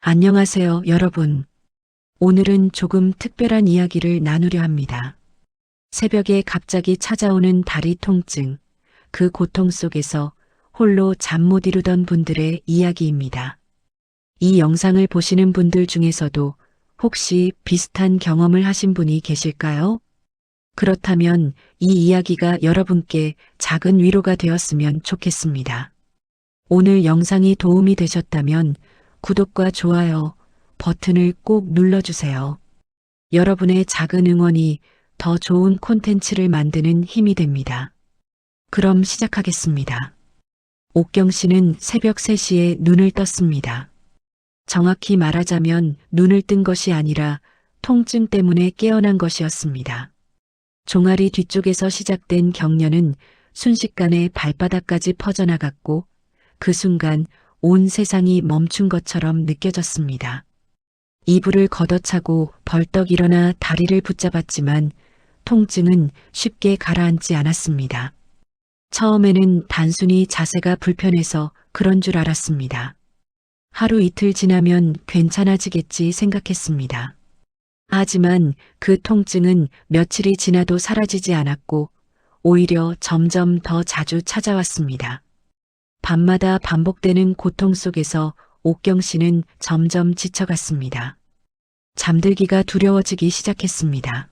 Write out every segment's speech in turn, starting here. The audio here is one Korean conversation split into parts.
안녕하세요, 여러분. 오늘은 조금 특별한 이야기를 나누려 합니다. 새벽에 갑자기 찾아오는 다리 통증, 그 고통 속에서 홀로 잠 못 이루던 분들의 이야기입니다. 이 영상을 보시는 분들 중에서도 혹시 비슷한 경험을 하신 분이 계실까요? 그렇다면 이 이야기가 여러분께 작은 위로가 되었으면 좋겠습니다. 오늘 영상이 도움이 되셨다면 구독과 좋아요 버튼을 꼭 눌러주세요. 여러분의 작은 응원이 더 좋은 콘텐츠를 만드는 힘이 됩니다. 그럼 시작하겠습니다. 옥경 씨는 새벽 3시에 눈을 떴습니다. 정확히 말하자면 눈을 뜬 것이 아니라 통증 때문에 깨어난 것이었습니다. 종아리 뒤쪽에서 시작된 경련은 순식간에 발바닥까지 퍼져나갔고 그 순간 온 세상이 멈춘 것처럼 느껴졌습니다. 이불을 걷어차고 벌떡 일어나 다리를 붙잡았지만 통증은 쉽게 가라앉지 않았습니다. 처음에는 단순히 자세가 불편해서 그런 줄 알았습니다. 하루 이틀 지나면 괜찮아지겠지 생각했습니다. 하지만 그 통증은 며칠이 지나도 사라지지 않았고 오히려 점점 더 자주 찾아왔습니다. 밤마다 반복되는 고통 속에서 옥경 씨는 점점 지쳐갔습니다. 잠들기가 두려워지기 시작했습니다.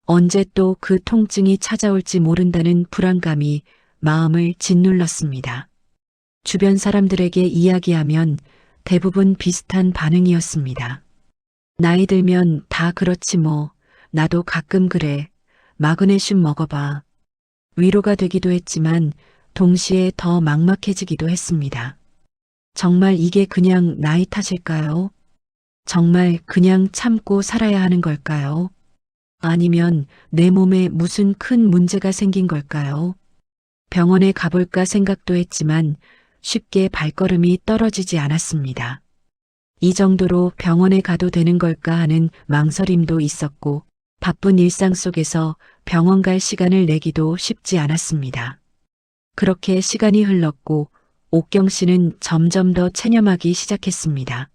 언제 또 그 통증이 찾아올지 모른다는 불안감이 마음을 짓눌렀습니다. 주변 사람들에게 이야기하면 대부분 비슷한 반응이었습니다. 나이 들면 다 그렇지 뭐, 나도 가끔 그래, 마그네슘 먹어봐. 위로가 되기도 했지만 동시에 더 막막해지기도 했습니다. 정말 이게 그냥 나이 탓일까요? 정말 그냥 참고 살아야 하는 걸까요? 아니면 내 몸에 무슨 큰 문제가 생긴 걸까요? 병원에 가볼까 생각도 했지만 쉽게 발걸음이 떨어지지 않았습니다. 이 정도로 병원에 가도 되는 걸까 하는 망설임도 있었고 바쁜 일상 속에서 병원 갈 시간을 내기도 쉽지 않았습니다. 그렇게 시간이 흘렀고 옥경 씨는 점점 더 체념하기 시작했습니다.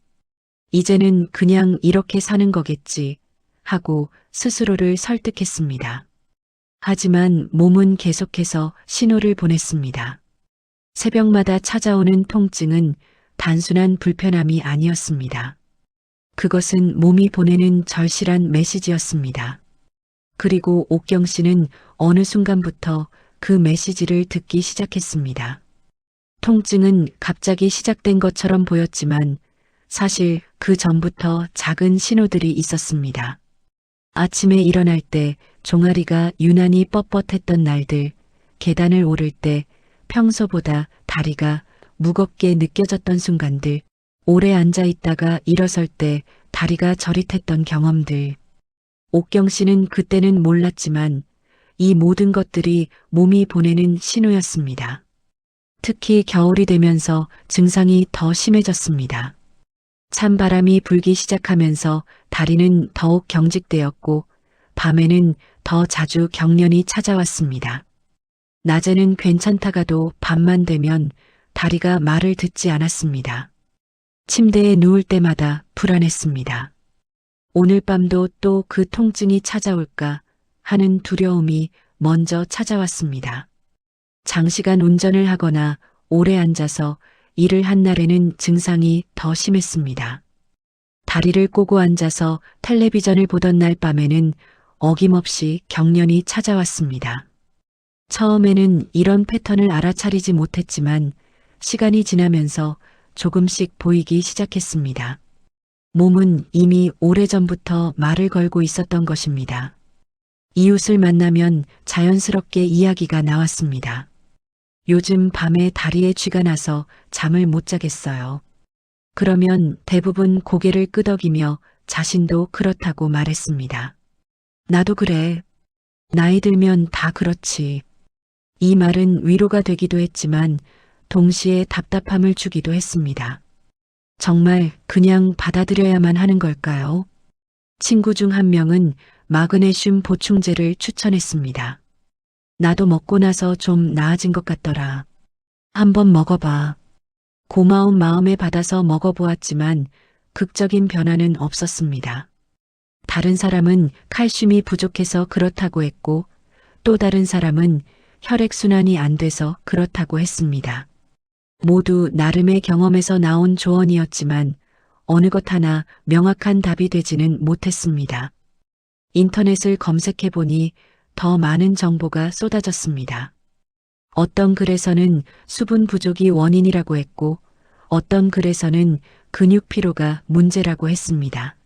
이제는 그냥 이렇게 사는 거겠지 하고 스스로를 설득했습니다. 하지만 몸은 계속해서 신호를 보냈습니다. 새벽마다 찾아오는 통증은 단순한 불편함이 아니었습니다. 그것은 몸이 보내는 절실한 메시지였습니다. 그리고 옥경 씨는 어느 순간부터 그 메시지를 듣기 시작했습니다. 통증은 갑자기 시작된 것처럼 보였지만 사실 그 전부터 작은 신호들이 있었습니다. 아침에 일어날 때 종아리가 유난히 뻣뻣했던 날들, 계단을 오를 때 평소보다 다리가 무겁게 느껴졌던 순간들, 오래 앉아 있다가 일어설 때 다리가 저릿했던 경험들. 옥경 씨는 그때는 몰랐지만 이 모든 것들이 몸이 보내는 신호였습니다. 특히 겨울이 되면서 증상이 더 심해졌습니다. 찬바람이 불기 시작하면서 다리는 더욱 경직되었고 밤에는 더 자주 경련이 찾아왔습니다. 낮에는 괜찮다가도 밤만 되면 다리가 말을 듣지 않았습니다. 침대에 누울 때마다 불안했습니다. 오늘 밤도 또 그 통증이 찾아올까 하는 두려움이 먼저 찾아왔습니다. 장시간 운전을 하거나 오래 앉아서 일을 한 날에는 증상이 더 심했습니다. 다리를 꼬고 앉아서 텔레비전을 보던 날 밤에는 어김없이 경련이 찾아왔습니다. 처음에는 이런 패턴을 알아차리지 못했지만 시간이 지나면서 조금씩 보이기 시작했습니다. 몸은 이미 오래전부터 말을 걸고 있었던 것입니다. 이웃을 만나면 자연스럽게 이야기가 나왔습니다. 요즘 밤에 다리에 쥐가 나서 잠을 못 자겠어요. 그러면 대부분 고개를 끄덕이며 자신도 그렇다고 말했습니다. 나도 그래. 나이 들면 다 그렇지. 이 말은 위로가 되기도 했지만 동시에 답답함을 주기도 했습니다. 정말 그냥 받아들여야만 하는 걸까요? 친구 중 한 명은 마그네슘 보충제를 추천했습니다. 나도 먹고 나서 좀 나아진 것 같더라. 한번 먹어봐. 고마운 마음에 받아서 먹어보았지만 극적인 변화는 없었습니다. 다른 사람은 칼슘이 부족해서 그렇다고 했고, 또 다른 사람은 혈액순환이 안 돼서 그렇다고 했습니다. 모두 나름의 경험에서 나온 조언이었지만 어느 것 하나 명확한 답이 되지는 못했습니다. 인터넷을 검색해 보니 더 많은 정보가 쏟아졌습니다. 어떤 글에서는 수분 부족이 원인이라고 했고, 어떤 글에서는 근육 피로가 문제라고 했습니다.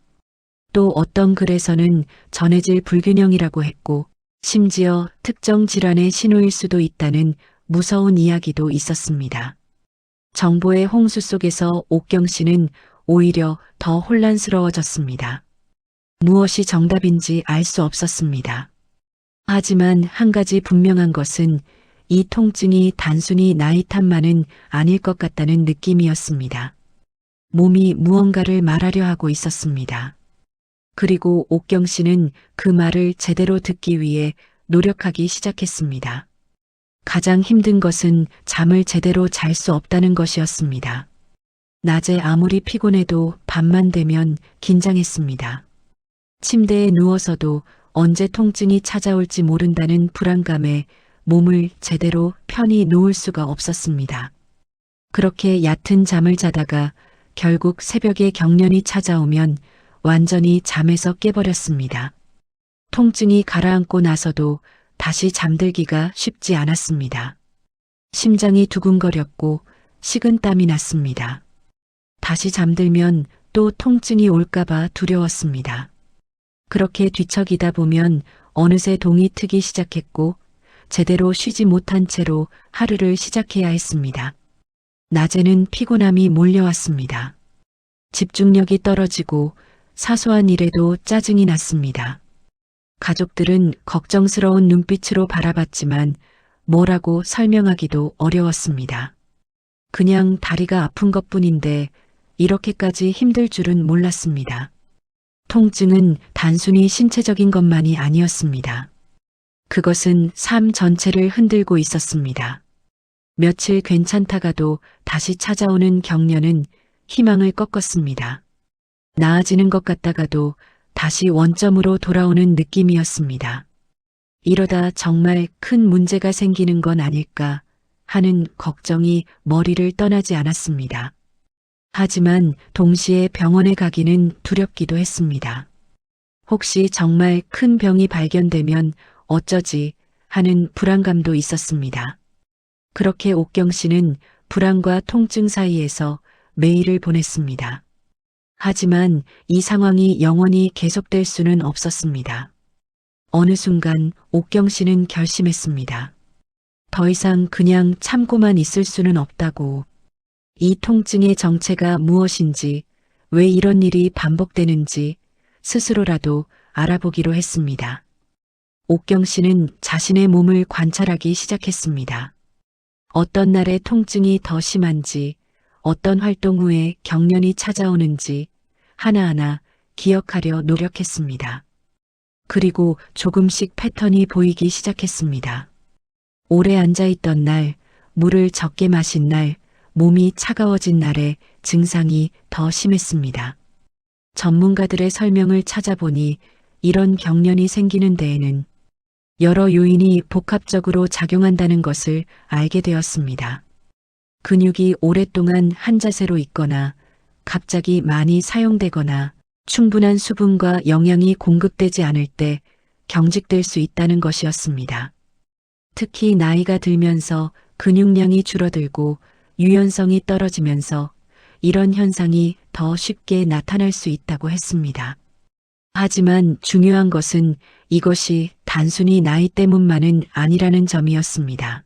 또 어떤 글에서는 전해질 불균형이라고 했고, 심지어 특정 질환의 신호일 수도 있다는 무서운 이야기도 있었습니다. 정보의 홍수 속에서 옥경 씨는 오히려 더 혼란스러워졌습니다. 무엇이 정답인지 알 수 없었습니다. 하지만 한 가지 분명한 것은 이 통증이 단순히 나이 탓만은 아닐 것 같다는 느낌이었습니다. 몸이 무언가를 말하려 하고 있었습니다. 그리고 옥경 씨는 그 말을 제대로 듣기 위해 노력하기 시작했습니다. 가장 힘든 것은 잠을 제대로 잘 수 없다는 것이었습니다. 낮에 아무리 피곤해도 밤만 되면 긴장했습니다. 침대에 누워서도 언제 통증이 찾아올지 모른다는 불안감에 몸을 제대로 편히 놓을 수가 없었습니다. 그렇게 얕은 잠을 자다가 결국 새벽에 경련이 찾아오면 완전히 잠에서 깨버렸습니다. 통증이 가라앉고 나서도 다시 잠들기가 쉽지 않았습니다. 심장이 두근거렸고 식은땀이 났습니다. 다시 잠들면 또 통증이 올까봐 두려웠습니다. 그렇게 뒤척이다 보면 어느새 동이 트기 시작했고 제대로 쉬지 못한 채로 하루를 시작해야 했습니다. 낮에는 피곤함이 몰려왔습니다. 집중력이 떨어지고 사소한 일에도 짜증이 났습니다. 가족들은 걱정스러운 눈빛으로 바라봤지만 뭐라고 설명하기도 어려웠습니다. 그냥 다리가 아픈 것뿐인데 이렇게까지 힘들 줄은 몰랐습니다. 통증은 단순히 신체적인 것만이 아니었습니다. 그것은 삶 전체를 흔들고 있었습니다. 며칠 괜찮다가도 다시 찾아오는 경련은 희망을 꺾었습니다. 나아지는 것 같다가도 다시 원점으로 돌아오는 느낌이었습니다. 이러다 정말 큰 문제가 생기는 건 아닐까 하는 걱정이 머리를 떠나지 않았습니다. 하지만 동시에 병원에 가기는 두렵기도 했습니다. 혹시 정말 큰 병이 발견되면 어쩌지 하는 불안감도 있었습니다. 그렇게 옥경 씨는 불안과 통증 사이에서 매일을 보냈습니다. 하지만 이 상황이 영원히 계속될 수는 없었습니다. 어느 순간 옥경 씨는 결심했습니다. 더 이상 그냥 참고만 있을 수는 없다고. 이 통증의 정체가 무엇인지, 왜 이런 일이 반복되는지 스스로라도 알아보기로 했습니다. 옥경 씨는 자신의 몸을 관찰하기 시작했습니다. 어떤 날의 통증이 더 심한지, 어떤 활동 후에 경련이 찾아오는지 하나하나 기억하려 노력했습니다. 그리고 조금씩 패턴이 보이기 시작했습니다. 오래 앉아있던 날, 물을 적게 마신 날, 몸이 차가워진 날에 증상이 더 심했습니다. 전문가들의 설명을 찾아보니 이런 경련이 생기는 데에는 여러 요인이 복합적으로 작용한다는 것을 알게 되었습니다. 근육이 오랫동안 한 자세로 있거나 갑자기 많이 사용되거나 충분한 수분과 영양이 공급되지 않을 때 경직될 수 있다는 것이었습니다. 특히 나이가 들면서 근육량이 줄어들고 유연성이 떨어지면서 이런 현상이 더 쉽게 나타날 수 있다고 했습니다. 하지만 중요한 것은 이것이 단순히 나이 때문만은 아니라는 점이었습니다.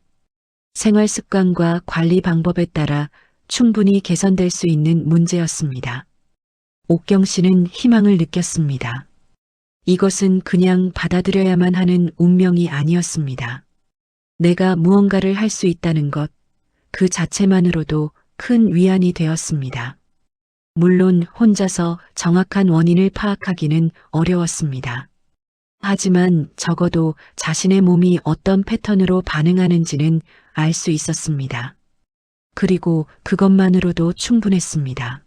생활 습관과 관리 방법에 따라 충분히 개선될 수 있는 문제였습니다. 옥경 씨는 희망을 느꼈습니다. 이것은 그냥 받아들여야만 하는 운명이 아니었습니다. 내가 무언가를 할 수 있다는 것, 그 자체만으로도 큰 위안이 되었습니다. 물론 혼자서 정확한 원인을 파악하기는 어려웠습니다. 하지만 적어도 자신의 몸이 어떤 패턴으로 반응하는지는 알 수 있었습니다. 그리고 그것만으로도 충분했습니다.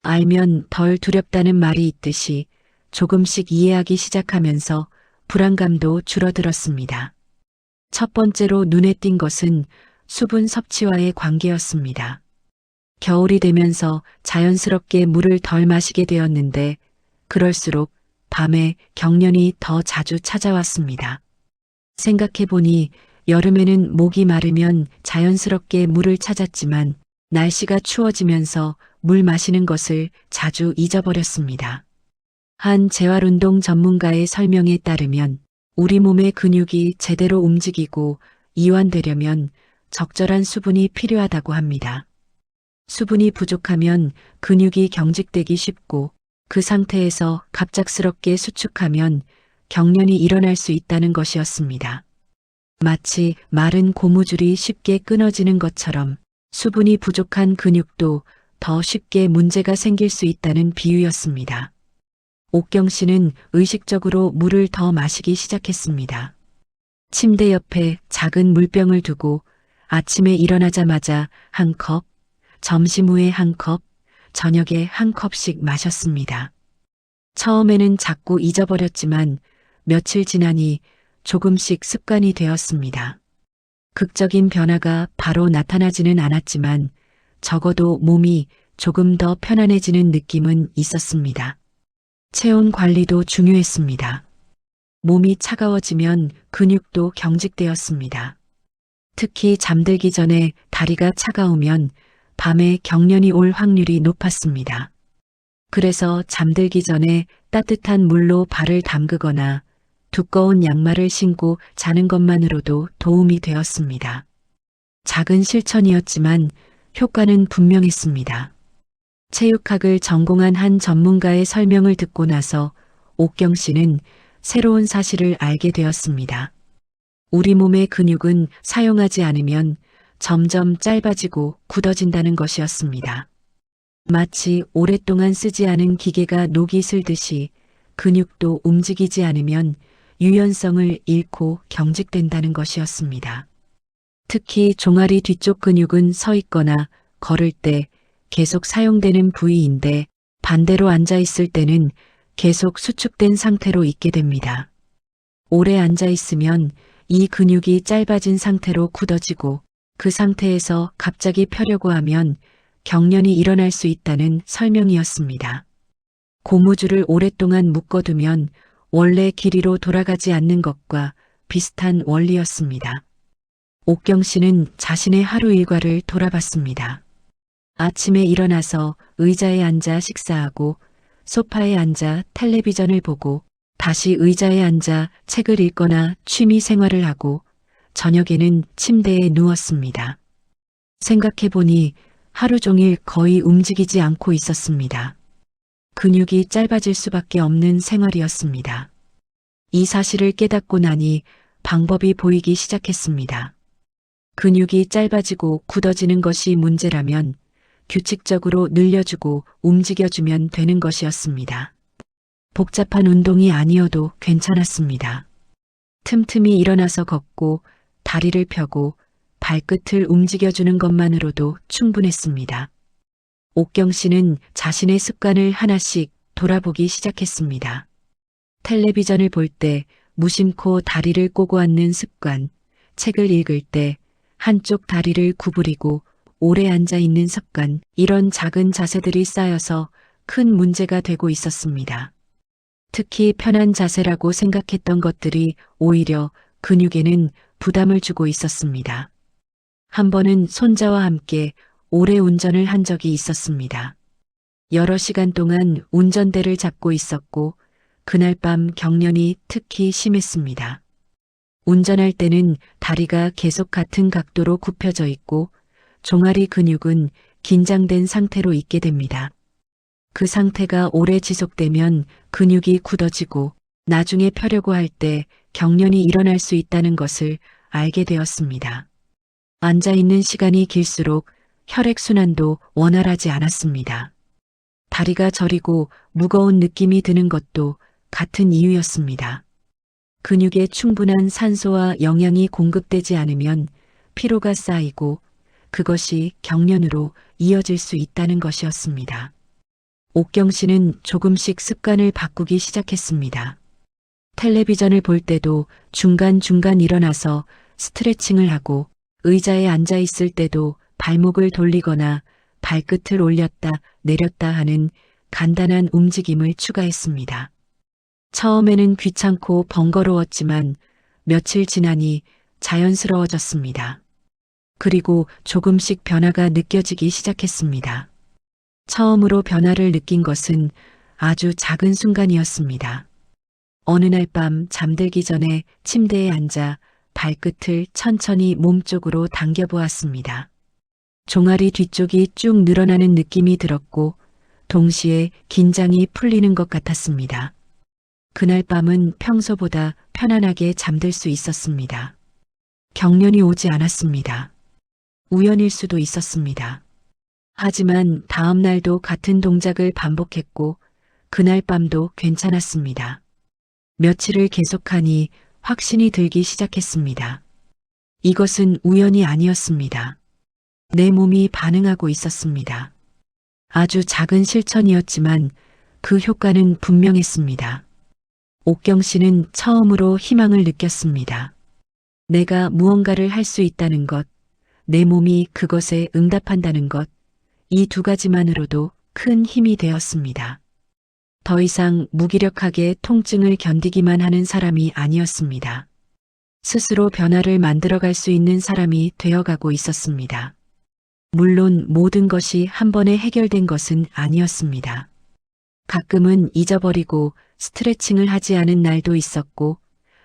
알면 덜 두렵다는 말이 있듯이 조금씩 이해하기 시작하면서 불안감도 줄어들었습니다. 첫 번째로 눈에 띈 것은 수분 섭취와의 관계였습니다. 겨울이 되면서 자연스럽게 물을 덜 마시게 되었는데 그럴수록 밤에 경련이 더 자주 찾아왔습니다. 생각해보니 여름에는 목이 마르면 자연스럽게 물을 찾았지만 날씨가 추워지면서 물 마시는 것을 자주 잊어버렸습니다. 한 재활운동 전문가의 설명에 따르면 우리 몸의 근육이 제대로 움직이고 이완되려면 적절한 수분이 필요하다고 합니다. 수분이 부족하면 근육이 경직되기 쉽고 그 상태에서 갑작스럽게 수축하면 경련이 일어날 수 있다는 것이었습니다. 마치 마른 고무줄이 쉽게 끊어지는 것처럼 수분이 부족한 근육도 더 쉽게 문제가 생길 수 있다는 비유였습니다. 옥경 씨는 의식적으로 물을 더 마시기 시작했습니다. 침대 옆에 작은 물병을 두고 아침에 일어나자마자 한 컵, 점심 후에 한 컵, 저녁에 한 컵씩 마셨습니다. 처음에는 자꾸 잊어버렸지만 며칠 지나니 조금씩 습관이 되었습니다. 극적인 변화가 바로 나타나지는 않았지만 적어도 몸이 조금 더 편안해지는 느낌은 있었습니다. 체온 관리도 중요했습니다. 몸이 차가워지면 근육도 경직되었습니다. 특히 잠들기 전에 다리가 차가우면 밤에 경련이 올 확률이 높았습니다. 그래서 잠들기 전에 따뜻한 물로 발을 담그거나 두꺼운 양말을 신고 자는 것만으로도 도움이 되었습니다. 작은 실천이었지만 효과는 분명했습니다. 체육학을 전공한 한 전문가의 설명을 듣고 나서 옥경 씨는 새로운 사실을 알게 되었습니다. 우리 몸의 근육은 사용하지 않으면 점점 짧아지고 굳어진다는 것이었습니다. 마치 오랫동안 쓰지 않은 기계가 녹이 슬듯이 근육도 움직이지 않으면 유연성을 잃고 경직된다는 것이었습니다. 특히 종아리 뒤쪽 근육은 서 있거나 걸을 때 계속 사용되는 부위인데 반대로 앉아 있을 때는 계속 수축된 상태로 있게 됩니다. 오래 앉아 있으면 이 근육이 짧아진 상태로 굳어지고 그 상태에서 갑자기 펴려고 하면 경련이 일어날 수 있다는 설명이었습니다. 고무줄을 오랫동안 묶어두면 원래 길이로 돌아가지 않는 것과 비슷한 원리였습니다. 옥경 씨는 자신의 하루 일과를 돌아봤습니다. 아침에 일어나서 의자에 앉아 식사하고 소파에 앉아 텔레비전을 보고 다시 의자에 앉아 책을 읽거나 취미 생활을 하고 저녁에는 침대에 누웠습니다. 생각해보니 하루 종일 거의 움직이지 않고 있었습니다. 근육이 짧아질 수밖에 없는 생활이었습니다. 이 사실을 깨닫고 나니 방법이 보이기 시작했습니다. 근육이 짧아지고 굳어지는 것이 문제라면 규칙적으로 늘려주고 움직여주면 되는 것이었습니다. 복잡한 운동이 아니어도 괜찮았습니다. 틈틈이 일어나서 걷고 다리를 펴고 발끝을 움직여주는 것만으로도 충분했습니다. 옥경 씨는 자신의 습관을 하나씩 돌아보기 시작했습니다. 텔레비전을 볼 때 무심코 다리를 꼬고 앉는 습관, 책을 읽을 때 한쪽 다리를 구부리고 오래 앉아 있는 습관, 이런 작은 자세들이 쌓여서 큰 문제가 되고 있었습니다. 특히 편한 자세라고 생각했던 것들이 오히려 근육에는 부담을 주고 있었습니다. 한 번은 손자와 함께 오래 운전을 한 적이 있었습니다. 여러 시간 동안 운전대를 잡고 있었고 그날 밤 경련이 특히 심했습니다. 운전할 때는 다리가 계속 같은 각도로 굽혀져 있고 종아리 근육은 긴장된 상태로 있게 됩니다. 그 상태가 오래 지속되면 근육이 굳어지고 나중에 펴려고 할 때 경련이 일어날 수 있다는 것을 알게 되었습니다. 앉아 있는 시간이 길수록 혈액순환도 원활하지 않았습니다. 다리가 저리고 무거운 느낌이 드는 것도 같은 이유였습니다. 근육에 충분한 산소와 영양이 공급되지 않으면 피로가 쌓이고 그것이 경련으로 이어질 수 있다는 것이었습니다. 옥경 씨는 조금씩 습관을 바꾸기 시작했습니다. 텔레비전을 볼 때도 중간중간 일어나서 스트레칭을 하고 의자에 앉아 있을 때도 발목을 돌리거나 발끝을 올렸다 내렸다 하는 간단한 움직임을 추가했습니다. 처음에는 귀찮고 번거로웠지만 며칠 지나니 자연스러워졌습니다. 그리고 조금씩 변화가 느껴지기 시작했습니다. 처음으로 변화를 느낀 것은 아주 작은 순간이었습니다. 어느 날 밤 잠들기 전에 침대에 앉아 발끝을 천천히 몸쪽으로 당겨보았습니다. 종아리 뒤쪽이 쭉 늘어나는 느낌이 들었고 동시에 긴장이 풀리는 것 같았습니다. 그날 밤은 평소보다 편안하게 잠들 수 있었습니다. 경련이 오지 않았습니다. 우연일 수도 있었습니다. 하지만 다음 날도 같은 동작을 반복했고 그날 밤도 괜찮았습니다. 며칠을 계속하니 확신이 들기 시작했습니다. 이것은 우연이 아니었습니다. 내 몸이 반응하고 있었습니다. 아주 작은 실천이었지만 그 효과는 분명했습니다. 옥경 씨는 처음으로 희망을 느꼈습니다. 내가 무언가를 할 수 있다는 것, 내 몸이 그것에 응답한다는 것, 이 두 가지만으로도 큰 힘이 되었습니다. 더 이상 무기력하게 통증을 견디기만 하는 사람이 아니었습니다. 스스로 변화를 만들어갈 수 있는 사람이 되어가고 있었습니다. 물론 모든 것이 한 번에 해결된 것은 아니었습니다. 가끔은 잊어버리고 스트레칭을 하지 않은 날도 있었고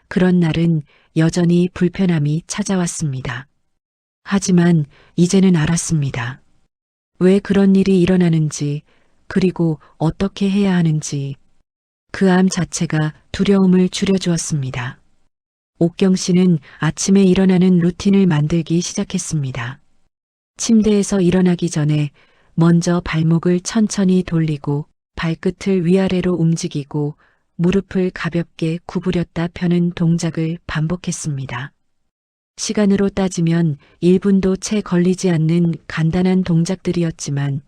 그런 날은 여전히 불편함이 찾아왔습니다. 하지만 이제는 알았습니다. 왜 그런 일이 일어나는지 그리고 어떻게 해야 하는지 그 암 자체가 두려움을 줄여주었습니다. 옥경 씨는 아침에 일어나는 루틴을 만들기 시작했습니다. 침대에서 일어나기 전에 먼저 발목을 천천히 돌리고 발끝을 위아래로 움직이고 무릎을 가볍게 구부렸다 펴는 동작을 반복했습니다. 시간으로 따지면 1분도 채 걸리지 않는 간단한 동작들이었지만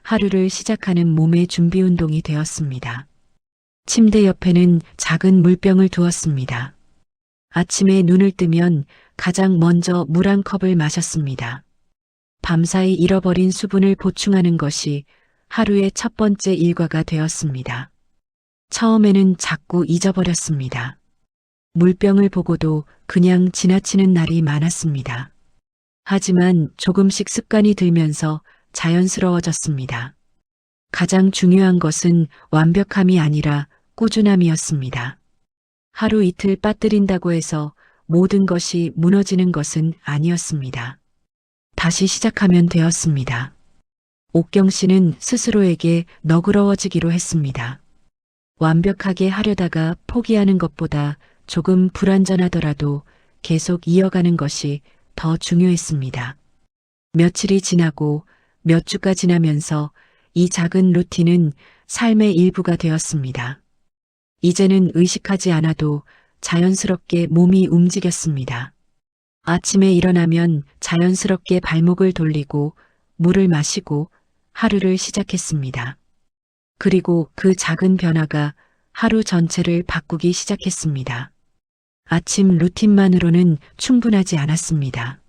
하루를 시작하는 몸의 준비 운동이 되었습니다. 침대 옆에는 작은 물병을 두었습니다. 아침에 눈을 뜨면 가장 먼저 물 한 컵을 마셨습니다. 밤사이 잃어버린 수분을 보충하는 것이 하루의 첫 번째 일과가 되었습니다. 처음에는 자꾸 잊어버렸습니다. 물병을 보고도 그냥 지나치는 날이 많았습니다. 하지만 조금씩 습관이 들면서 자연스러워졌습니다. 가장 중요한 것은 완벽함이 아니라 꾸준함이었습니다. 하루 이틀 빠뜨린다고 해서 모든 것이 무너지는 것은 아니었습니다. 다시 시작하면 되었습니다. 옥경 씨는 스스로에게 너그러워지기로 했습니다. 완벽하게 하려다가 포기하는 것보다 조금 불완전하더라도 계속 이어가는 것이 더 중요했습니다. 며칠이 지나고 몇 주가 지나면서 이 작은 루틴은 삶의 일부가 되었습니다. 이제는 의식하지 않아도 자연스럽게 몸이 움직였습니다. 아침에 일어나면 자연스럽게 발목을 돌리고 물을 마시고 하루를 시작했습니다. 그리고 그 작은 변화가 하루 전체를 바꾸기 시작했습니다. 아침 루틴만으로는 충분하지 않았습니다.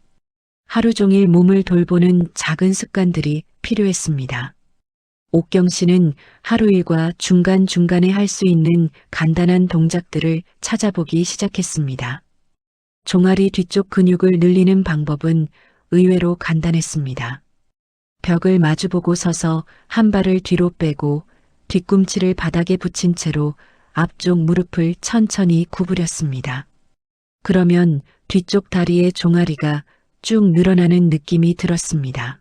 하루 종일 몸을 돌보는 작은 습관들이 필요했습니다. 옥경 씨는 하루 일과 중간중간에 할 수 있는 간단한 동작들을 찾아보기 시작했습니다. 종아리 뒤쪽 근육을 늘리는 방법은 의외로 간단했습니다. 벽을 마주보고 서서 한 발을 뒤로 빼고 뒤꿈치를 바닥에 붙인 채로 앞쪽 무릎을 천천히 구부렸습니다. 그러면 뒤쪽 다리의 종아리가 쭉 늘어나는 느낌이 들었습니다.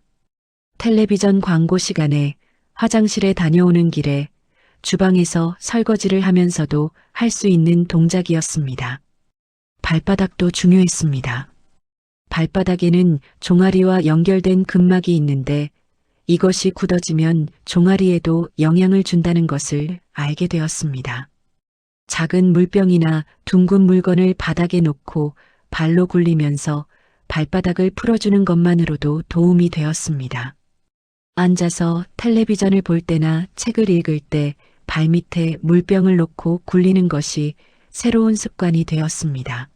텔레비전 광고 시간에 화장실에 다녀오는 길에 주방에서 설거지를 하면서도 할 수 있는 동작이었습니다. 발바닥도 중요했습니다. 발바닥에는 종아리와 연결된 근막이 있는데 이것이 굳어지면 종아리에도 영향을 준다는 것을 알게 되었습니다. 작은 물병이나 둥근 물건을 바닥에 놓고 발로 굴리면서 발바닥을 풀어주는 것만으로도 도움이 되었습니다. 앉아서 텔레비전을 볼 때나 책을 읽을 때 발밑에 물병을 놓고 굴리는 것이 새로운 습관이 되었습니다.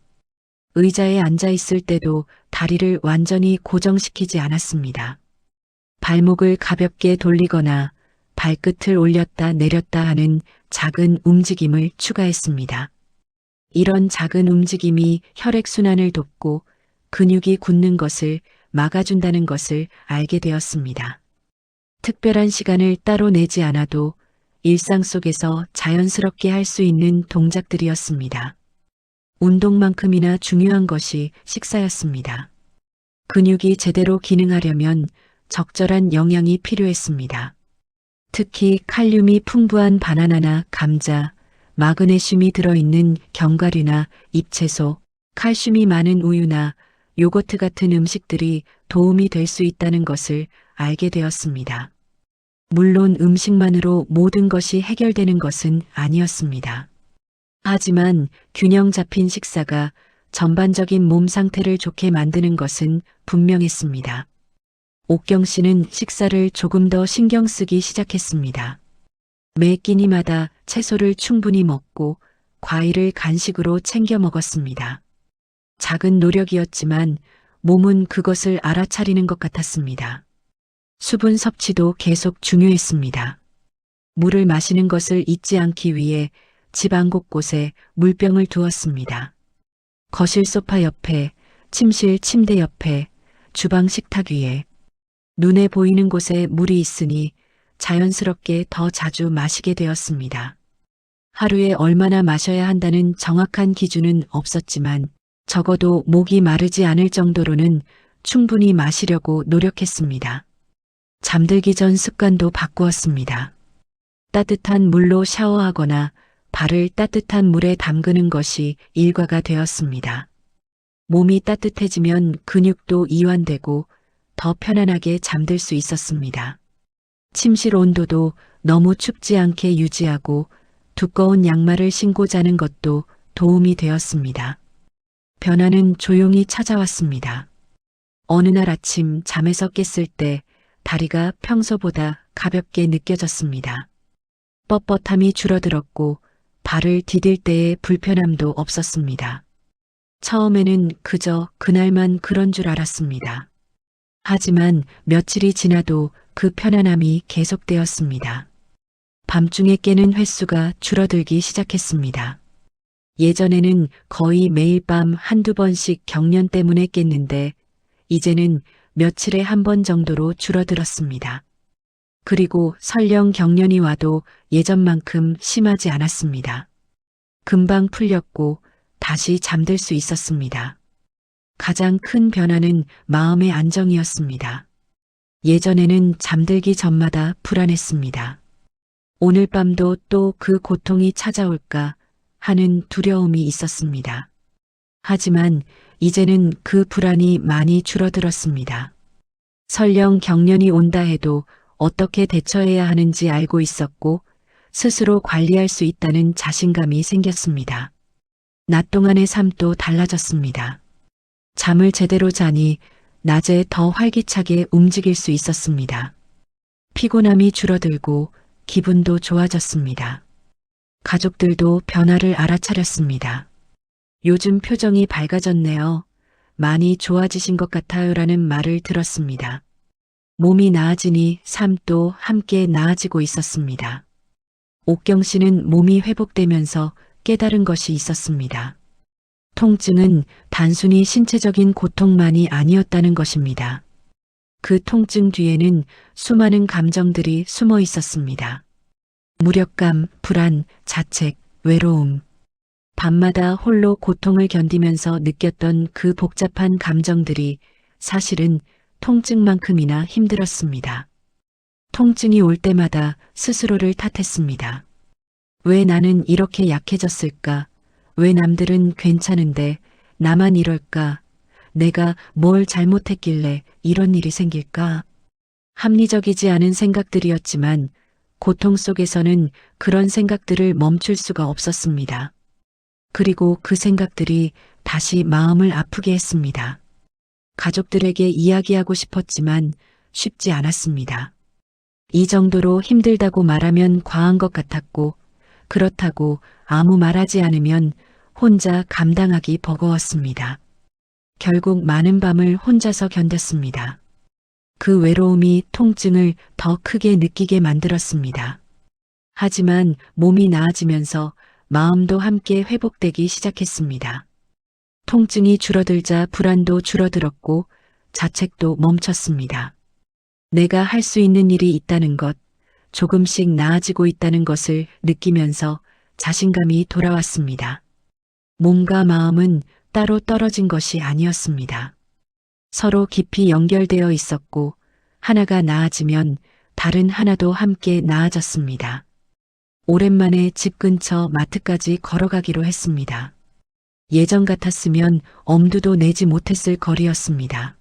의자에 앉아 있을 때도 다리를 완전히 고정시키지 않았습니다. 발목을 가볍게 돌리거나 발끝을 올렸다 내렸다 하는 작은 움직임을 추가했습니다. 이런 작은 움직임이 혈액순환을 돕고 근육이 굳는 것을 막아준다는 것을 알게 되었습니다. 특별한 시간을 따로 내지 않아도 일상 속에서 자연스럽게 할 수 있는 동작들이었습니다. 운동만큼이나 중요한 것이 식사였습니다. 근육이 제대로 기능하려면 적절한 영양이 필요했습니다. 특히 칼륨이 풍부한 바나나나 감자, 마그네슘이 들어있는 견과류나 잎채소, 칼슘이 많은 우유나 요거트 같은 음식들이 도움이 될 수 있다는 것을 알게 되었습니다. 물론 음식만으로 모든 것이 해결되는 것은 아니었습니다. 하지만 균형 잡힌 식사가 전반적인 몸 상태를 좋게 만드는 것은 분명했습니다. 옥경 씨는 식사를 조금 더 신경 쓰기 시작했습니다. 매 끼니마다 채소를 충분히 먹고 과일을 간식으로 챙겨 먹었습니다. 작은 노력이었지만 몸은 그것을 알아차리는 것 같았습니다. 수분 섭취도 계속 중요했습니다. 물을 마시는 것을 잊지 않기 위해 집안 곳곳에 물병을 두었습니다. 거실 소파 옆에, 침실 침대 옆에, 주방 식탁 위에, 눈에 보이는 곳에 물이 있으니 자연스럽게 더 자주 마시게 되었습니다. 하루에 얼마나 마셔야 한다는 정확한 기준은 없었지만 적어도 목이 마르지 않을 정도로는 충분히 마시려고 노력했습니다. 잠들기 전 습관도 바꾸었습니다. 따뜻한 물로 샤워하거나 발을 따뜻한 물에 담그는 것이 일과가 되었습니다. 몸이 따뜻해지면 근육도 이완되고 더 편안하게 잠들 수 있었습니다. 침실 온도도 너무 춥지 않게 유지하고 두꺼운 양말을 신고 자는 것도 도움이 되었습니다. 변화는 조용히 찾아왔습니다. 어느 날 아침 잠에서 깼을 때 다리가 평소보다 가볍게 느껴졌습니다. 뻣뻣함이 줄어들었고 발을 디딜 때의 불편함도 없었습니다. 처음에는 그저 그날만 그런 줄 알았습니다. 하지만 며칠이 지나도 그 편안함이 계속되었습니다. 밤중에 깨는 횟수가 줄어들기 시작했습니다. 예전에는 거의 매일 밤 한두 번씩 경련 때문에 깼는데 이제는 며칠에 한 번 정도로 줄어들었습니다. 그리고 설령 경련이 와도 예전만큼 심하지 않았습니다. 금방 풀렸고 다시 잠들 수 있었습니다. 가장 큰 변화는 마음의 안정이었습니다. 예전에는 잠들기 전마다 불안했습니다. 오늘 밤도 또 그 고통이 찾아올까 하는 두려움이 있었습니다. 하지만 이제는 그 불안이 많이 줄어들었습니다. 설령 경련이 온다 해도 어떻게 대처해야 하는지 알고 있었고 스스로 관리할 수 있다는 자신감이 생겼습니다. 낮 동안의 삶도 달라졌습니다. 잠을 제대로 자니 낮에 더 활기차게 움직일 수 있었습니다. 피곤함이 줄어들고 기분도 좋아졌습니다. 가족들도 변화를 알아차렸습니다. 요즘 표정이 밝아졌네요. 많이 좋아지신 것 같아요라는 말을 들었습니다. 몸이 나아지니 삶도 함께 나아지고 있었습니다. 옥경 씨는 몸이 회복되면서 깨달은 것이 있었습니다. 통증은 단순히 신체적인 고통만이 아니었다는 것입니다. 그 통증 뒤에는 수많은 감정들이 숨어 있었습니다. 무력감, 불안, 자책, 외로움. 밤마다 홀로 고통을 견디면서 느꼈던 그 복잡한 감정들이 사실은 통증만큼이나 힘들었습니다. 통증이 올 때마다 스스로를 탓했습니다. 왜 나는 이렇게 약해졌을까? 왜 남들은 괜찮은데 나만 이럴까? 내가 뭘 잘못했길래 이런 일이 생길까? 합리적이지 않은 생각들이었지만 고통 속에서는 그런 생각들을 멈출 수가 없었습니다. 그리고 그 생각들이 다시 마음을 아프게 했습니다. 가족들에게 이야기하고 싶었지만 쉽지 않았습니다. 이 정도로 힘들다고 말하면 과한 것 같았고, 그렇다고 아무 말하지 않으면 혼자 감당하기 버거웠습니다. 결국 많은 밤을 혼자서 견뎠습니다. 그 외로움이 통증을 더 크게 느끼게 만들었습니다. 하지만 몸이 나아지면서 마음도 함께 회복되기 시작했습니다. 통증이 줄어들자 불안도 줄어들었고 자책도 멈췄습니다. 내가 할 수 있는 일이 있다는 것, 조금씩 나아지고 있다는 것을 느끼면서 자신감이 돌아왔습니다. 몸과 마음은 따로 떨어진 것이 아니었습니다. 서로 깊이 연결되어 있었고 하나가 나아지면 다른 하나도 함께 나아졌습니다. 오랜만에 집 근처 마트까지 걸어가기로 했습니다. 예전 같았으면 엄두도 내지 못했을 거리였습니다.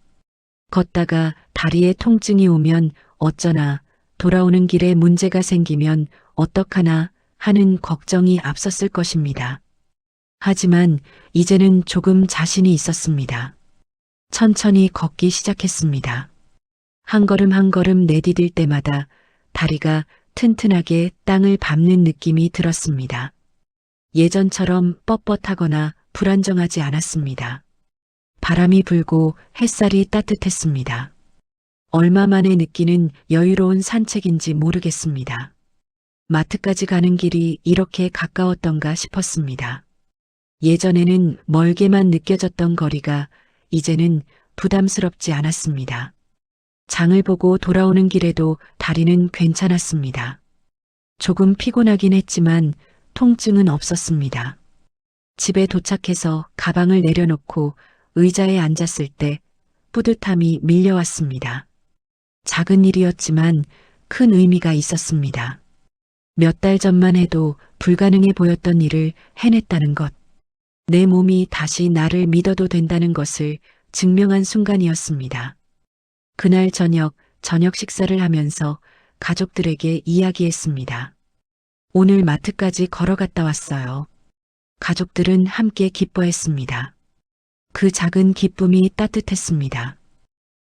걷다가 다리에 통증이 오면 어쩌나, 돌아오는 길에 문제가 생기면 어떡하나 하는 걱정이 앞섰을 것입니다. 하지만 이제는 조금 자신이 있었습니다. 천천히 걷기 시작했습니다. 한 걸음 한 걸음 내디딜 때마다 다리가 튼튼하게 땅을 밟는 느낌이 들었습니다. 예전처럼 뻣뻣하거나 불안정하지 않았습니다. 바람이 불고 햇살이 따뜻했습니다. 얼마 만에 느끼는 여유로운 산책인지 모르겠습니다. 마트까지 가는 길이 이렇게 가까웠던가 싶었습니다. 예전에는 멀게만 느껴졌던 거리가 이제는 부담스럽지 않았습니다. 장을 보고 돌아오는 길에도 다리는 괜찮았습니다. 조금 피곤하긴 했지만 통증은 없었습니다. 집에 도착해서 가방을 내려놓고 의자에 앉았을 때 뿌듯함이 밀려왔습니다. 작은 일이었지만 큰 의미가 있었습니다. 몇 달 전만 해도 불가능해 보였던 일을 해냈다는 것. 내 몸이 다시 나를 믿어도 된다는 것을 증명한 순간이었습니다. 그날 저녁 식사를 하면서 가족들에게 이야기했습니다. 오늘 마트까지 걸어갔다 왔어요. 가족들은 함께 기뻐했습니다. 그 작은 기쁨이 따뜻했습니다.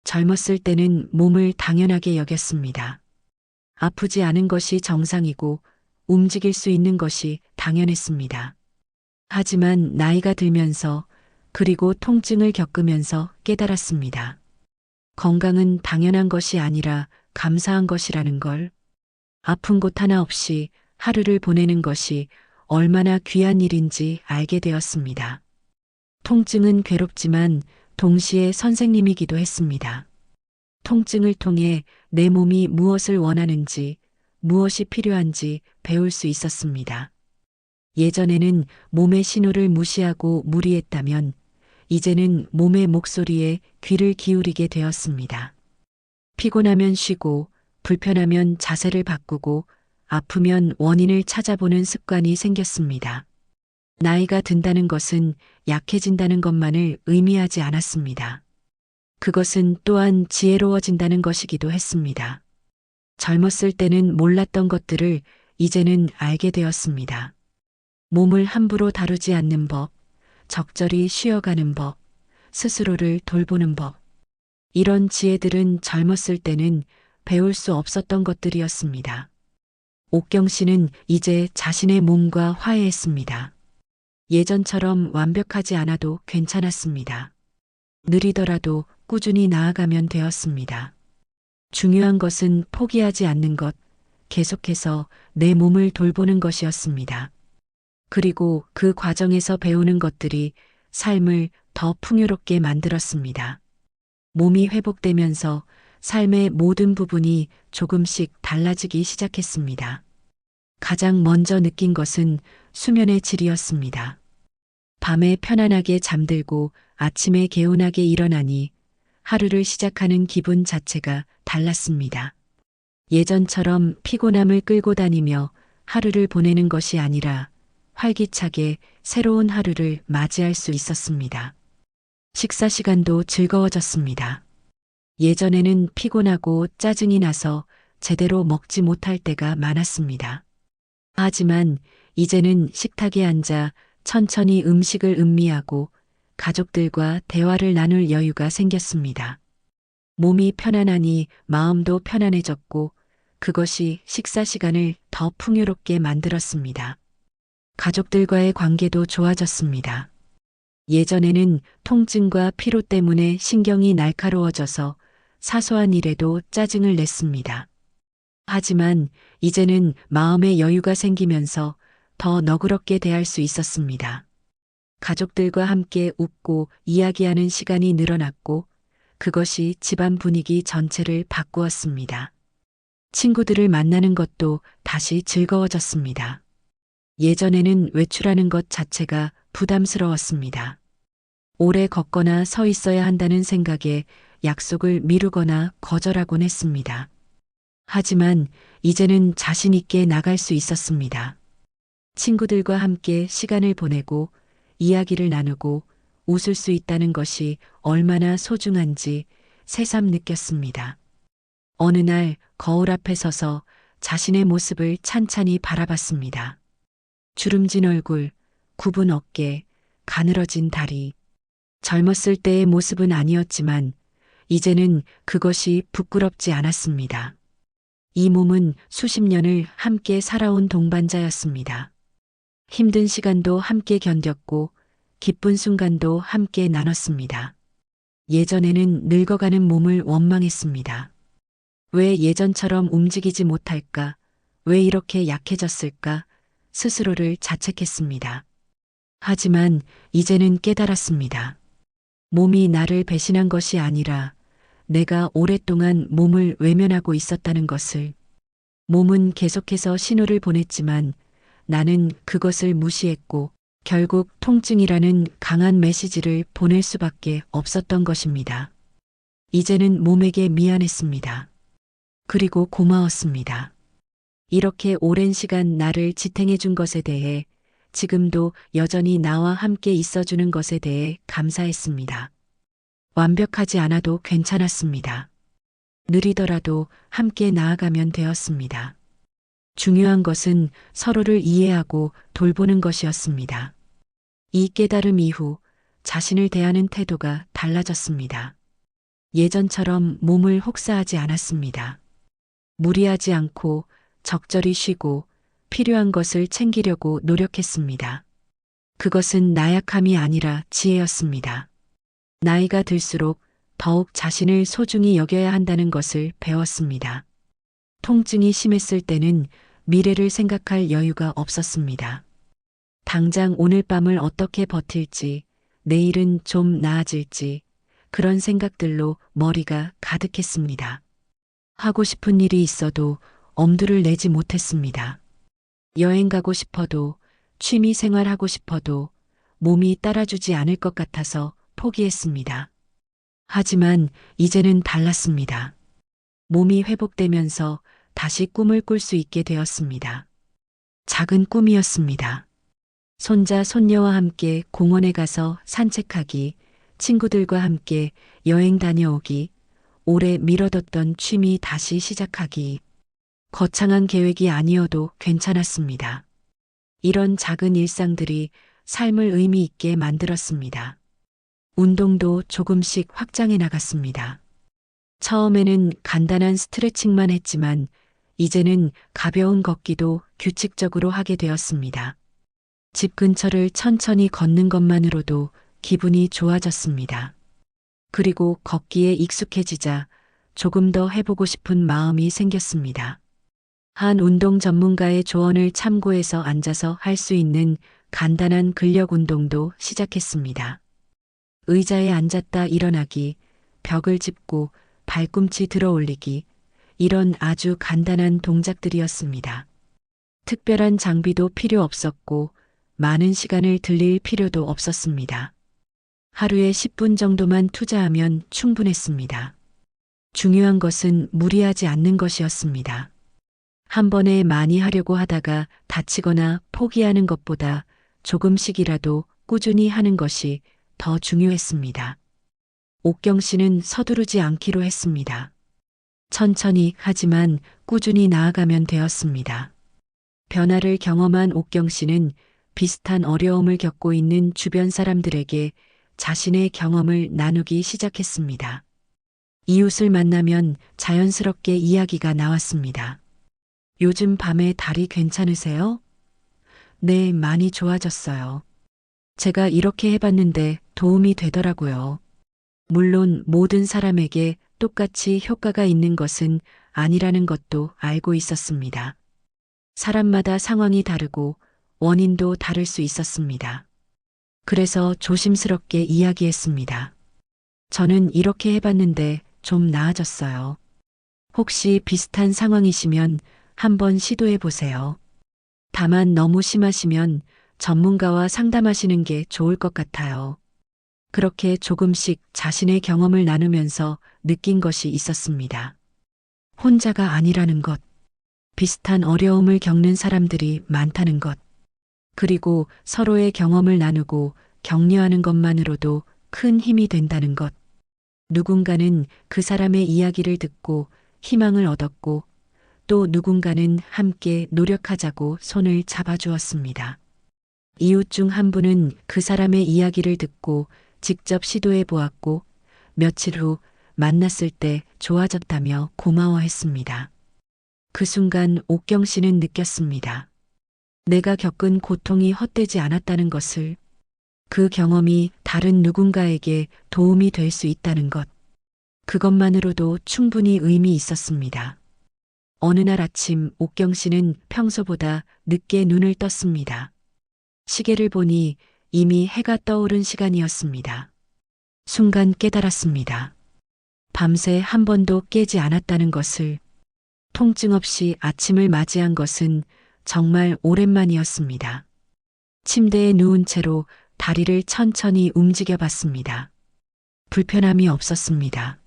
젊었을 때는 몸을 당연하게 여겼습니다. 아프지 않은 것이 정상이고 움직일 수 있는 것이 당연했습니다. 하지만 나이가 들면서 그리고 통증을 겪으면서 깨달았습니다. 건강은 당연한 것이 아니라 감사한 것이라는 걸, 아픈 곳 하나 없이 하루를 보내는 것이 얼마나 귀한 일인지 알게 되었습니다. 통증은 괴롭지만 동시에 선생님이기도 했습니다. 통증을 통해 내 몸이 무엇을 원하는지, 무엇이 필요한지 배울 수 있었습니다. 예전에는 몸의 신호를 무시하고 무리했다면 이제는 몸의 목소리에 귀를 기울이게 되었습니다. 피곤하면 쉬고, 불편하면 자세를 바꾸고, 아프면 원인을 찾아보는 습관이 생겼습니다. 나이가 든다는 것은 약해진다는 것만을 의미하지 않았습니다. 그것은 또한 지혜로워진다는 것이기도 했습니다. 젊었을 때는 몰랐던 것들을 이제는 알게 되었습니다. 몸을 함부로 다루지 않는 법, 적절히 쉬어가는 법, 스스로를 돌보는 법. 이런 지혜들은 젊었을 때는 배울 수 없었던 것들이었습니다. 옥경 씨는 이제 자신의 몸과 화해했습니다. 예전처럼 완벽하지 않아도 괜찮았습니다. 느리더라도 꾸준히 나아가면 되었습니다. 중요한 것은 포기하지 않는 것, 계속해서 내 몸을 돌보는 것이었습니다. 그리고 그 과정에서 배우는 것들이 삶을 더 풍요롭게 만들었습니다. 몸이 회복되면서 삶의 모든 부분이 조금씩 달라지기 시작했습니다. 가장 먼저 느낀 것은 수면의 질이었습니다. 밤에 편안하게 잠들고 아침에 개운하게 일어나니 하루를 시작하는 기분 자체가 달랐습니다. 예전처럼 피곤함을 끌고 다니며 하루를 보내는 것이 아니라 활기차게 새로운 하루를 맞이할 수 있었습니다. 식사 시간도 즐거워졌습니다. 예전에는 피곤하고 짜증이 나서 제대로 먹지 못할 때가 많았습니다. 하지만 이제는 식탁에 앉아 천천히 음식을 음미하고 가족들과 대화를 나눌 여유가 생겼습니다. 몸이 편안하니 마음도 편안해졌고 그것이 식사 시간을 더 풍요롭게 만들었습니다. 가족들과의 관계도 좋아졌습니다. 예전에는 통증과 피로 때문에 신경이 날카로워져서 사소한 일에도 짜증을 냈습니다. 하지만 이제는 마음의 여유가 생기면서 더 너그럽게 대할 수 있었습니다. 가족들과 함께 웃고 이야기하는 시간이 늘어났고 그것이 집안 분위기 전체를 바꾸었습니다. 친구들을 만나는 것도 다시 즐거워졌습니다. 예전에는 외출하는 것 자체가 부담스러웠습니다. 오래 걷거나 서 있어야 한다는 생각에 약속을 미루거나 거절하곤 했습니다. 하지만 이제는 자신 있게 나갈 수 있었습니다. 친구들과 함께 시간을 보내고 이야기를 나누고 웃을 수 있다는 것이 얼마나 소중한지 새삼 느꼈습니다. 어느 날 거울 앞에 서서 자신의 모습을 찬찬히 바라봤습니다. 주름진 얼굴, 굽은 어깨, 가늘어진 다리. 젊었을 때의 모습은 아니었지만 이제는 그것이 부끄럽지 않았습니다. 이 몸은 수십 년을 함께 살아온 동반자였습니다. 힘든 시간도 함께 견뎠고 기쁜 순간도 함께 나눴습니다. 예전에는 늙어가는 몸을 원망했습니다. 왜 예전처럼 움직이지 못할까? 왜 이렇게 약해졌을까? 스스로를 자책했습니다. 하지만 이제는 깨달았습니다. 몸이 나를 배신한 것이 아니라 내가 오랫동안 몸을 외면하고 있었다는 것을. 몸은 계속해서 신호를 보냈지만 나는 그것을 무시했고 결국 통증이라는 강한 메시지를 보낼 수밖에 없었던 것입니다. 이제는 몸에게 미안했습니다. 그리고 고마웠습니다. 이렇게 오랜 시간 나를 지탱해 준 것에 대해 지금도 여전히 나와 함께 있어주는 것에 대해 감사했습니다. 완벽하지 않아도 괜찮았습니다. 느리더라도 함께 나아가면 되었습니다. 중요한 것은 서로를 이해하고 돌보는 것이었습니다. 이 깨달음 이후 자신을 대하는 태도가 달라졌습니다. 예전처럼 몸을 혹사하지 않았습니다. 무리하지 않고 적절히 쉬고 필요한 것을 챙기려고 노력했습니다. 그것은 나약함이 아니라 지혜였습니다. 나이가 들수록 더욱 자신을 소중히 여겨야 한다는 것을 배웠습니다. 통증이 심했을 때는 미래를 생각할 여유가 없었습니다. 당장 오늘 밤을 어떻게 버틸지, 내일은 좀 나아질지, 그런 생각들로 머리가 가득했습니다. 하고 싶은 일이 있어도 엄두를 내지 못했습니다. 여행 가고 싶어도, 취미 생활하고 싶어도 몸이 따라주지 않을 것 같아서 포기했습니다. 하지만 이제는 달랐습니다. 몸이 회복되면서 다시 꿈을 꿀 수 있게 되었습니다. 작은 꿈이었습니다. 손자, 손녀와 함께 공원에 가서 산책하기, 친구들과 함께 여행 다녀오기, 오래 미뤄뒀던 취미 다시 시작하기. 거창한 계획이 아니어도 괜찮았습니다. 이런 작은 일상들이 삶을 의미 있게 만들었습니다. 운동도 조금씩 확장해 나갔습니다. 처음에는 간단한 스트레칭만 했지만 이제는 가벼운 걷기도 규칙적으로 하게 되었습니다. 집 근처를 천천히 걷는 것만으로도 기분이 좋아졌습니다. 그리고 걷기에 익숙해지자 조금 더 해보고 싶은 마음이 생겼습니다. 한 운동 전문가의 조언을 참고해서 앉아서 할 수 있는 간단한 근력 운동도 시작했습니다. 의자에 앉았다 일어나기, 벽을 짚고 발꿈치 들어 올리기, 이런 아주 간단한 동작들이었습니다. 특별한 장비도 필요 없었고 많은 시간을 들릴 필요도 없었습니다. 하루에 10분 정도만 투자하면 충분했습니다. 중요한 것은 무리하지 않는 것이었습니다. 한 번에 많이 하려고 하다가 다치거나 포기하는 것보다 조금씩이라도 꾸준히 하는 것이 더 중요했습니다. 옥경 씨는 서두르지 않기로 했습니다. 천천히 하지만 꾸준히 나아가면 되었습니다. 변화를 경험한 옥경 씨는 비슷한 어려움을 겪고 있는 주변 사람들에게 자신의 경험을 나누기 시작했습니다. 이웃을 만나면 자연스럽게 이야기가 나왔습니다. 요즘 밤에 다리 괜찮으세요? 네, 많이 좋아졌어요. 제가 이렇게 해봤는데 도움이 되더라고요. 물론 모든 사람에게 똑같이 효과가 있는 것은 아니라는 것도 알고 있었습니다. 사람마다 상황이 다르고 원인도 다를 수 있었습니다. 그래서 조심스럽게 이야기했습니다. 저는 이렇게 해봤는데 좀 나아졌어요. 혹시 비슷한 상황이시면 한번 시도해 보세요. 다만 너무 심하시면 전문가와 상담하시는 게 좋을 것 같아요. 그렇게 조금씩 자신의 경험을 나누면서 느낀 것이 있었습니다. 혼자가 아니라는 것, 비슷한 어려움을 겪는 사람들이 많다는 것, 그리고 서로의 경험을 나누고 격려하는 것만으로도 큰 힘이 된다는 것. 누군가는 그 사람의 이야기를 듣고 희망을 얻었고 또 누군가는 함께 노력하자고 손을 잡아주었습니다. 이웃 중 한 분은 그 사람의 이야기를 듣고 직접 시도해 보았고 며칠 후 만났을 때 좋아졌다며 고마워했습니다. 그 순간 옥경 씨는 느꼈습니다. 내가 겪은 고통이 헛되지 않았다는 것을, 그 경험이 다른 누군가에게 도움이 될 수 있다는 것, 그것만으로도 충분히 의미 있었습니다. 어느 날 아침 옥경 씨는 평소보다 늦게 눈을 떴습니다. 시계를 보니 이미 해가 떠오른 시간이었습니다. 순간 깨달았습니다. 밤새 한 번도 깨지 않았다는 것을, 통증 없이 아침을 맞이한 것은 정말 오랜만이었습니다. 침대에 누운 채로 다리를 천천히 움직여 봤습니다. 불편함이 없었습니다.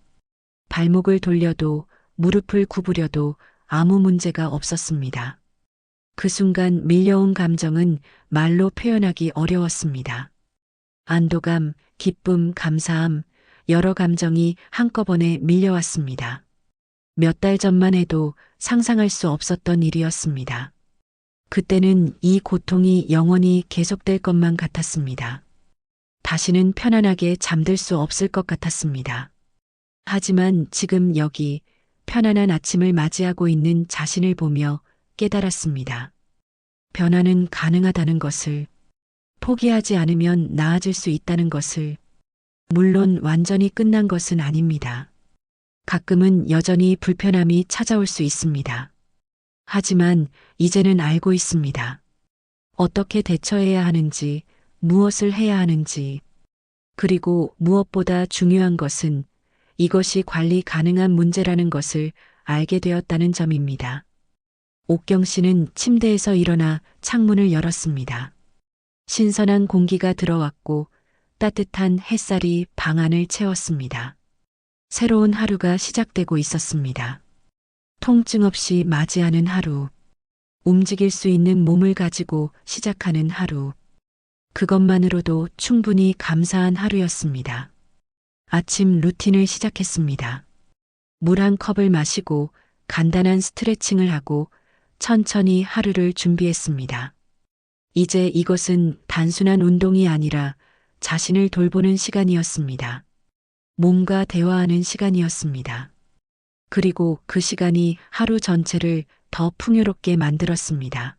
발목을 돌려도 무릎을 구부려도 아무 문제가 없었습니다. 그 순간 밀려온 감정은 말로 표현하기 어려웠습니다. 안도감, 기쁨, 감사함, 여러 감정이 한꺼번에 밀려왔습니다. 몇 달 전만 해도 상상할 수 없었던 일이었습니다. 그때는 이 고통이 영원히 계속될 것만 같았습니다. 다시는 편안하게 잠들 수 없을 것 같았습니다. 하지만 지금 여기 편안한 아침을 맞이하고 있는 자신을 보며 깨달았습니다. 변화는 가능하다는 것을, 포기하지 않으면 나아질 수 있다는 것을, 물론 완전히 끝난 것은 아닙니다. 가끔은 여전히 불편함이 찾아올 수 있습니다. 하지만 이제는 알고 있습니다. 어떻게 대처해야 하는지, 무엇을 해야 하는지, 그리고 무엇보다 중요한 것은 이것이 관리 가능한 문제라는 것을 알게 되었다는 점입니다. 옥경 씨는 침대에서 일어나 창문을 열었습니다. 신선한 공기가 들어왔고 따뜻한 햇살이 방 안을 채웠습니다. 새로운 하루가 시작되고 있었습니다. 통증 없이 맞이하는 하루, 움직일 수 있는 몸을 가지고 시작하는 하루. 그것만으로도 충분히 감사한 하루였습니다. 아침 루틴을 시작했습니다. 물 한 컵을 마시고 간단한 스트레칭을 하고 천천히 하루를 준비했습니다. 이제 이것은 단순한 운동이 아니라 자신을 돌보는 시간이었습니다. 몸과 대화하는 시간이었습니다. 그리고 그 시간이 하루 전체를 더 풍요롭게 만들었습니다.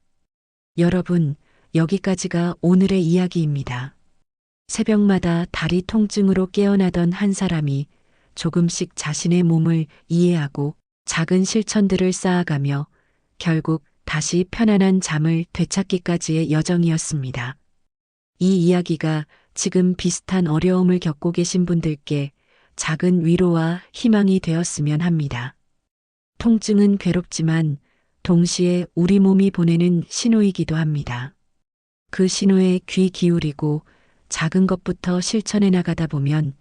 여러분, 여기까지가 오늘의 이야기입니다. 새벽마다 다리 통증으로 깨어나던 한 사람이 조금씩 자신의 몸을 이해하고 작은 실천들을 쌓아가며 결국 다시 편안한 잠을 되찾기까지의 여정이었습니다. 이 이야기가 지금 비슷한 어려움을 겪고 계신 분들께 작은 위로와 희망이 되었으면 합니다. 통증은 괴롭지만 동시에 우리 몸이 보내는 신호이기도 합니다. 그 신호에 귀 기울이고 작은 것부터 실천해 나가다 보면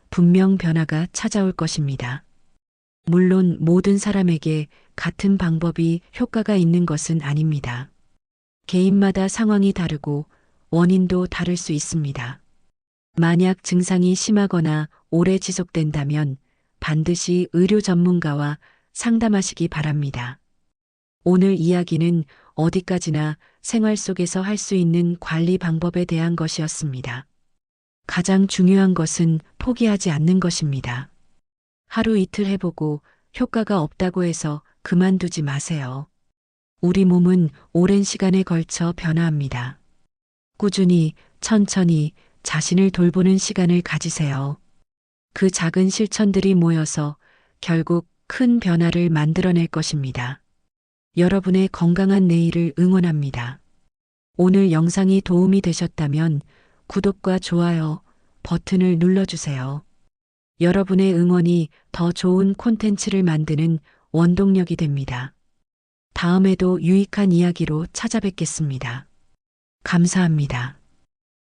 분명 변화가 찾아올 것입니다. 물론 모든 사람에게 같은 방법이 효과가 있는 것은 아닙니다. 개인마다 상황이 다르고 원인도 다를 수 있습니다. 만약 증상이 심하거나 오래 지속된다면 반드시 의료 전문가와 상담하시기 바랍니다. 오늘 이야기는 어디까지나 생활 속에서 할 수 있는 관리 방법에 대한 것이었습니다. 가장 중요한 것은 포기하지 않는 것입니다. 하루 이틀 해보고 효과가 없다고 해서 그만두지 마세요. 우리 몸은 오랜 시간에 걸쳐 변화합니다. 꾸준히, 천천히 자신을 돌보는 시간을 가지세요. 그 작은 실천들이 모여서 결국 큰 변화를 만들어낼 것입니다. 여러분의 건강한 내일을 응원합니다. 오늘 영상이 도움이 되셨다면 구독과 좋아요 버튼을 눌러주세요. 여러분의 응원이 더 좋은 콘텐츠를 만드는 원동력이 됩니다. 다음에도 유익한 이야기로 찾아뵙겠습니다. 감사합니다.